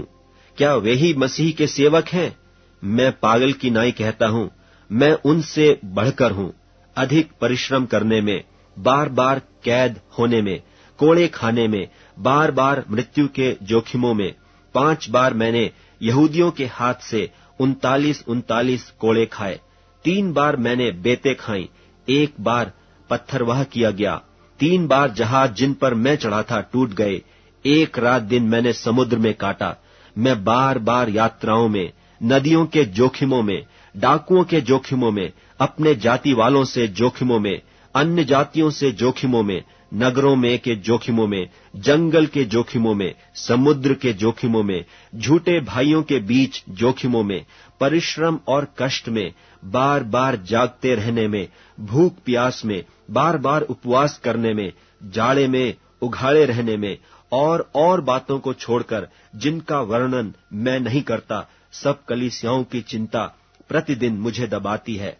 क्या वे ही मसीह के सेवक हैं? मैं पागल की नाई कहता हूं, मैं उनसे बढ़कर हूं। अधिक परिश्रम करने में, बार बार कैद होने में, कोड़े खाने में, बार बार मृत्यु के जोखिमों में। 5 बार मैंने यहूदियों के हाथ से 39 कोड़े खाए। 3 बार मैंने बेतें खाई, 1 बार पत्थरवाह किया गया। 3 बार जहाज जिन पर मैं चढ़ा था टूट गए। 1 रात दिन मैंने समुद्र में काटा। मैं बार बार यात्राओं में, नदियों के जोखिमों में, डाकुओं के जोखिमों में, अपने जाति वालों से जोखिमों में, अन्य जातियों से जोखिमों में, नगरों में के जोखिमों में, जंगल के जोखिमों में, समुद्र के जोखिमों में, झूठे भाइयों के बीच जोखिमों में, परिश्रम और कष्ट में, बार बार जागते रहने में, भूख प्यास में, बार बार उपवास करने में, जाड़े में उघाड़े रहने में, और बातों को छोड़कर जिनका वर्णन मैं नहीं करता, सब कलीसियाओं की चिंता प्रतिदिन मुझे दबाती है।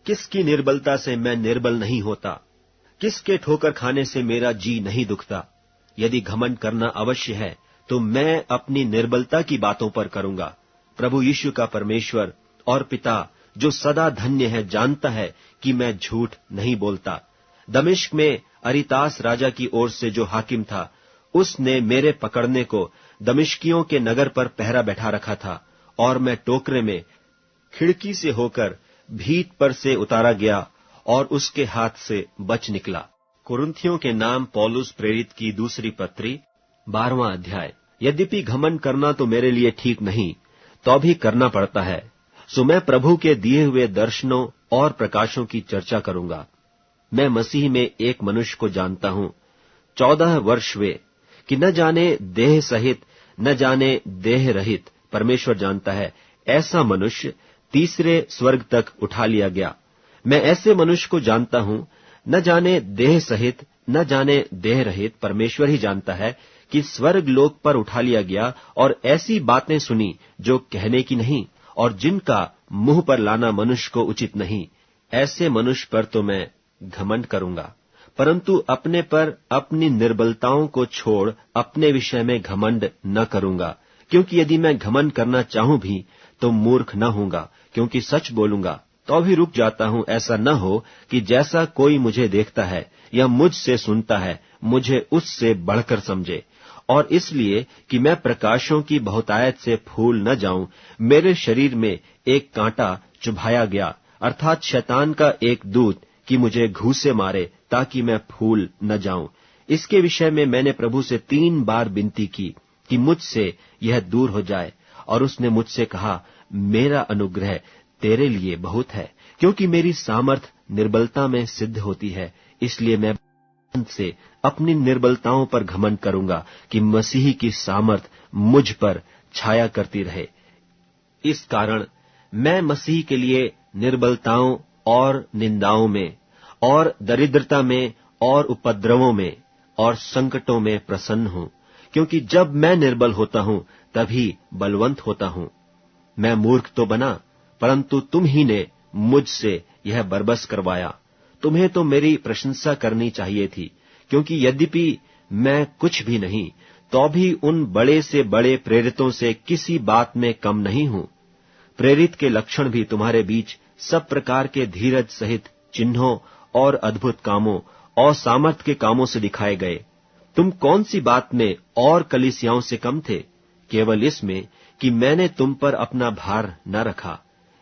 किसकी निर्बलता से मैं निर्बल नहीं होता? किसके ठोकर खाने से मेरा जी नहीं दुखता? यदि घमंड करना अवश्य है तो मैं अपनी निर्बलता की बातों पर करूंगा। प्रभु यीशु का परमेश्वर और पिता जो सदा धन्य है जानता है कि मैं झूठ नहीं बोलता। दमिश्क में अरितास राजा की ओर से जो हाकिम था, उसने मेरे पकड़ने को दमिश्कियों के नगर पर पहरा बैठा रखा था, और मैं टोकरे में खिड़की से होकर भीत पर से उतारा गया और उसके हाथ से बच निकला। कुरिन्थियों के नाम पौलुस प्रेरित की दूसरी पत्री 12वां अध्याय। यद्यपि घमंड करना तो मेरे लिए ठीक नहीं, तो भी करना पड़ता है। सो मैं प्रभु के दिए हुए दर्शनों और प्रकाशों की चर्चा करूंगा। मैं मसीह में एक मनुष्य को जानता हूं, 14 वर्ष वे, कि न जाने देह सहित न जाने देह रहित, परमेश्वर जानता है, ऐसा मनुष्य तीसरे स्वर्ग तक उठा लिया गया। मैं ऐसे मनुष्य को जानता हूं, न जाने देह सहित न जाने देह रहित, परमेश्वर ही जानता है, कि स्वर्ग लोक पर उठा लिया गया, और ऐसी बातें सुनी जो कहने की नहीं और जिनका मुंह पर लाना मनुष्य को उचित नहीं। ऐसे मनुष्य पर तो मैं घमंड करूंगा, परंतु अपने पर अपनी निर्बलताओं को छोड़ अपने विषय में घमंड न करूंगा। क्योंकि यदि मैं घमंड करना चाहूं भी तो मूर्ख न होऊंगा, क्योंकि सच बोलूंगा। तो भी रुक जाता हूं, ऐसा न हो कि जैसा कोई मुझे देखता है या मुझसे सुनता है, मुझे उससे बढ़कर समझे। और इसलिए कि मैं प्रकाशों की बहुतायत से फूल न जाऊं, मेरे शरीर में एक कांटा चुभाया गया, अर्थात शैतान का एक दूत, कि मुझे घूंसे मारे ताकि मैं फूल न जाऊं। इसके विषय में मैंने प्रभु से 3 बार विनती की कि मुझसे यह दूर हो जाए, और उसने मुझसे कहा, मेरा अनुग्रह तेरे लिए बहुत है, क्योंकि मेरी सामर्थ निर्बलता में सिद्ध होती है। इसलिए मैं से अपनी निर्बलताओं पर घमंड करूंगा कि मसीह की सामर्थ मुझ पर छाया करती रहे। इस कारण मैं मसीह के लिए निर्बलताओं और निंदाओं में और दरिद्रता में और उपद्रवों में और संकटों में प्रसन्न हूं, क्योंकि जब मैं निर्बल होता हूं तभी बलवंत होता हूं। मैं मूर्ख तो बना, परंतु तुम ही ने मुझसे यह बरबस करवाया। तुम्हें तो मेरी प्रशंसा करनी चाहिए थी, क्योंकि यद्यपि मैं कुछ भी नहीं, तो भी उन बड़े से बड़े प्रेरितों से किसी बात में कम नहीं हूं। प्रेरित के लक्षण भी तुम्हारे बीच सब प्रकार के धीरज सहित चिन्हों और अद्भुत कामों और सामर्थ के कामों से दिखाए गए। तुम कौन सी बात में और कलीसियाओं से कम थे? केवल इसमें कि मैंने तुम पर अपना भार न रखा।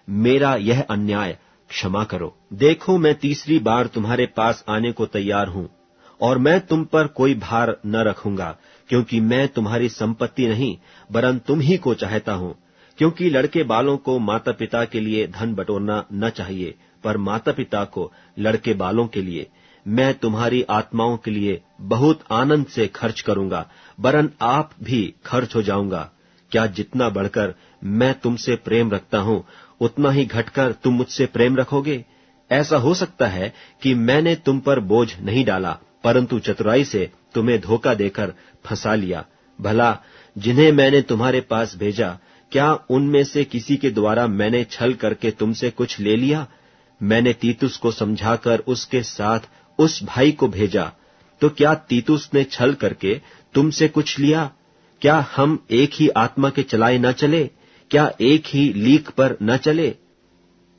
मेरा यह अन्याय क्षमा करो। देखो, मैं तीसरी बार तुम्हारे पास आने को तैयार हूं, और मैं तुम पर कोई भार न रखूंगा, क्योंकि मैं तुम्हारी संपत्ति नहीं, वरन तुम ही को चाहता हूं। क्योंकि लड़के बालों को माता पिता के लिए धन बटोरना न चाहिए, पर माता पिता को लड़के बालों के लिए। मैं तुम्हारी आत्माओं के लिए बहुत आनंद से खर्च करूंगा, वरन आप भी खर्च हो जाऊंगा। क्या जितना बढ़कर मैं तुमसे प्रेम रखता हूं, उतना ही घटकर तुम मुझसे प्रेम रखोगे? ऐसा हो सकता है कि मैंने तुम पर बोझ नहीं डाला, परंतु चतुराई से तुम्हें धोखा देकर फंसा लिया। भला जिन्हें मैंने तुम्हारे पास भेजा, क्या उनमें से किसी के द्वारा मैंने छल करके तुमसे कुछ ले लिया? मैंने तीतुस को समझाकर उसके साथ उस भाई को भेजा, तो क्या तीतुस ने छल करके तुमसे कुछ लिया? क्या हम एक ही आत्मा के चलाए न चले? क्या एक ही लीक पर न चले?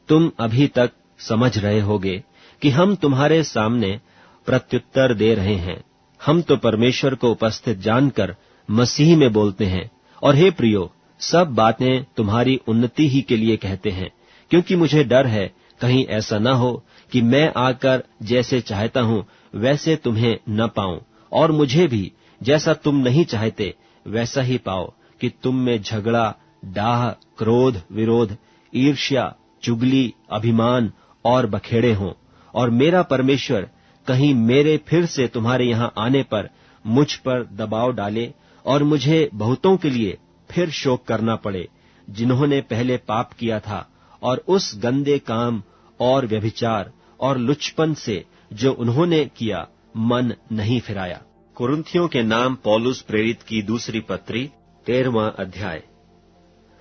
तुम अभी तक समझ रहे होगे कि हम तुम्हारे सामने प्रत्युत्तर दे रहे हैं। हम तो परमेश्वर को उपस्थित जानकर मसीह में बोलते हैं, और हे प्रियो, सब बातें तुम्हारी उन्नति ही के लिए कहते हैं, क्योंकि मुझे डर है कहीं ऐसा न हो कि मैं आकर जैसे चाहता हूं वैसे तुम्हें न पाऊं, और मुझे भी जैसा तुम नहीं चाहते वैसा ही पाओ, कि तुम में झगड़ा, डाह, क्रोध, विरोध, ईर्ष्या, चुगली, अभिमान और बखेड़े हों, और मेरा परमेश्वर कहीं मेरे फिर से तुम्हारे यहां आने पर मुझ पर दबाव डाले और मुझे बहुतों के लिए फिर शोक करना पड़े, जिन्होंने पहले पाप किया था, और उस गंदे काम और व्यभिचार और लुचपन से जो उन्होंने किया मन नहीं फिराया। कुरिन्थियों के नाम पौलुस प्रेरित की दूसरी पत्री 13वां अध्याय।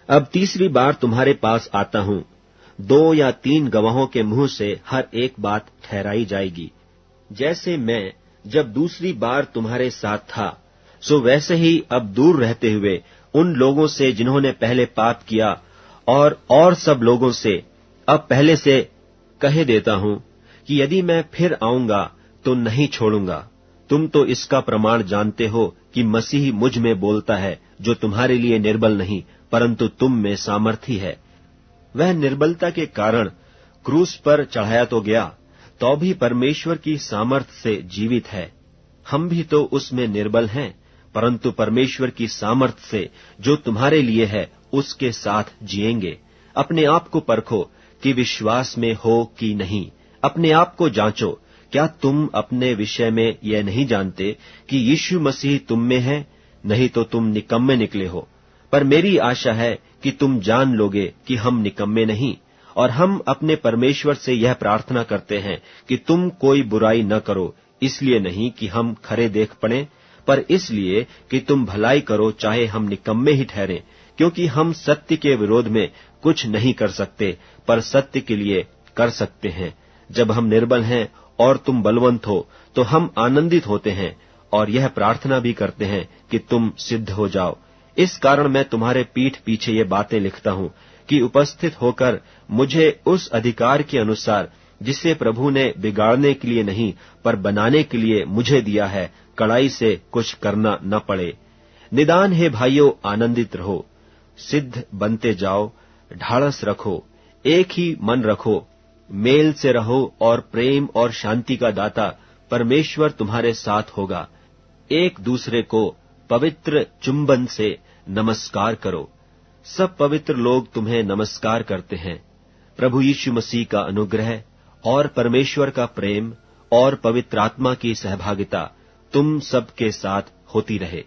अब तीसरी बार तुम्हारे पास आता हूं। 2 या 3 गवाहों के मुंह से हर एक बात ठहराई जाएगी। जैसे मैं जब दूसरी बार तुम्हारे साथ था, सो वैसे ही अब दूर रहते हुए उन लोगों से जिन्होंने पहले पाप किया और सब लोगों से अब पहले से कहे देता हूं कि यदि मैं फिर आऊंगा तो नहीं छोड़ूंगा। तुम तो इसका प्रमाण जानते हो कि मसीह मुझ में बोलता है, जो तुम्हारे लिए निर्बल नहीं परंतु तुम में सामर्थी है। वह निर्बलता के कारण क्रूस पर चढ़ाया तो गया, तो भी परमेश्वर की सामर्थ से जीवित है। हम भी तो उसमें निर्बल हैं, परंतु परमेश्वर की सामर्थ से जो तुम्हारे लिए है उसके साथ जिएंगे। अपने आप को परखो कि विश्वास में हो कि नहीं। अपने आप को जांचो, क्या तुम अपने विषय में यह नहीं जानते कि यीशु मसीह तुम में है? नहीं तो तुम निकम्मे निकले हो। पर मेरी आशा है कि तुम जान लोगे कि हम निकम्मे नहीं, और हम अपने परमेश्वर से यह प्रार्थना करते हैं कि तुम कोई बुराई न करो, इसलिए नहीं कि हम खरे देख पड़ें, पर इसलिए कि तुम भलाई करो, चाहे हम निकम्मे ही ठहरें। क्योंकि हम सत्य के विरोध में कुछ नहीं कर सकते, पर सत्य के लिए कर सकते हैं। जब हम निर्बल हैं और तुम बलवंत हो, तो हम आनंदित होते हैं और यह प्रार्थना भी करते हैं कि तुम सिद्ध हो जाओ। इस कारण मैं तुम्हारे पीठ पीछे ये बातें लिखता हूं कि उपस्थित होकर मुझे उस अधिकार के अनुसार जिसे प्रभु ने बिगाड़ने के लिए नहीं पर बनाने के लिए मुझे दिया है, कड़ाई से कुछ करना न पड़े। निदान हे भाइयों, आनंदित रहो, सिद्ध बनते जाओ, ढाढ़स रखो, एक ही मन रखो, मेल से रहो और प्रेम और शांति का दाता परमेश्वर तुम्हारे साथ होगा। एक दूसरे को पवित्र चुंबन से नमस्कार करो। सब पवित्र लोग तुम्हें नमस्कार करते हैं। प्रभु यीशु मसीह का अनुग्रह और परमेश्वर का प्रेम और पवित्र आत्मा की सहभागिता तुम सबके साथ होती रहे।